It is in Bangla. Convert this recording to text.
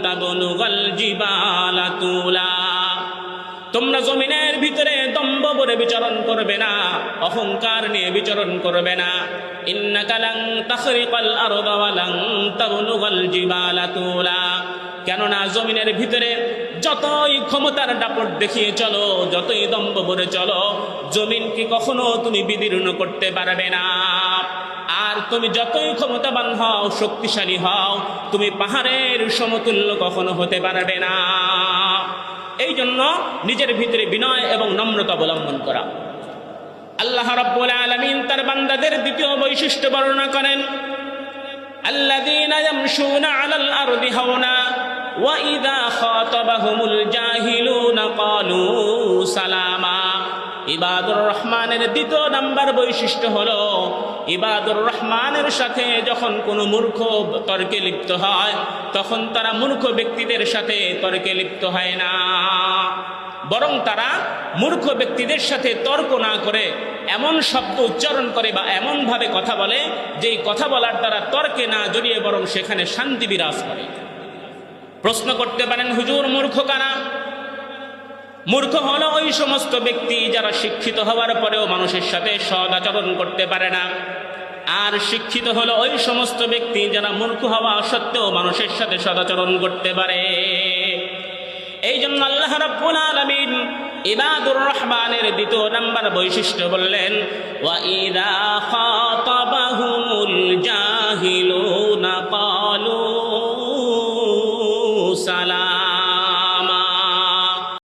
তাবলুগাল জিবালা তুলা। তোমরা জমিনের ভিতরে দম্ভ করে বিচরণ করবে না, অহংকার নিয়ে বিচরণ করবে না। ইন্নাকা লান তাখরিকাল আরদা ওয়া লান তাবলুগাল জিবালা তুলা। কেননা জমিনের ভিতরে যতই ক্ষমতার দাপট দেখিয়ে চলো, যতই দম্ভ করে চলো, জমিনকে কখনো তুমি বিদীর্ণ করতে পারবে না। আর তুমি যতই ক্ষমতাবান হও, শক্তিশালী হও, তুমি পাহাড়ের সমতুল্য কখনো হতে পারবে না। এই জন্য নিজের ভিতরে বিনয় এবং নম্রতা অবলম্বন করা। আল্লাহ রাব্বুল আলামিন তার বান্দাদের দ্বিতীয় বৈশিষ্ট্য বর্ণনা করেন, আল্লাযীনা ইয়ামশুনা আলাল আরদি হাওনা ওয়া ইযা খাতাবাহুমুল জাহিলুনা ক্বালু সালামা। ইবাদুর রহমানের দ্বিতীয় নাম্বার বৈশিষ্ট্য হলো, ইবাদুর রহমানের সাথে যখন কোনো মূর্খ তর্কে লিপ্ত হয়, তখন তারা মূর্খ ব্যক্তিদের সাথে তর্কে লিপ্ত হয় না, বরং তারা মূর্খ ব্যক্তিদের সাথে তর্ক না করে এমন শব্দ উচ্চারণ করে বা এমনভাবে কথা বলে যেই কথা বলার দ্বারা তর্কে না জড়িয়ে বরং সেখানে শান্তি বিরাজ করে। প্রশ্ন করতে পারেন, হুজুর মূর্খ কারা? মূর্খ হলো ওই সমস্ত ব্যক্তি যারা শিক্ষিত হওয়ার পরেও মানুষের সাথে সৎ আচরণ করতে পারে না। আর শিক্ষিত হলো ওই সমস্ত ব্যক্তি যারা মূর্খ হওয়া সত্ত্বেও মানুষের সাথে সদাচরণ করতে পারে। এই জন্য আল্লাহ রাব্বুল আলামিন ইবাদুর রহমানের দ্বিতীয় নাম্বার বৈশিষ্ট্য বললেন, ওয়া ইযা খাতাবাহুমুল জাহিলুনা ক্বালু সালাম।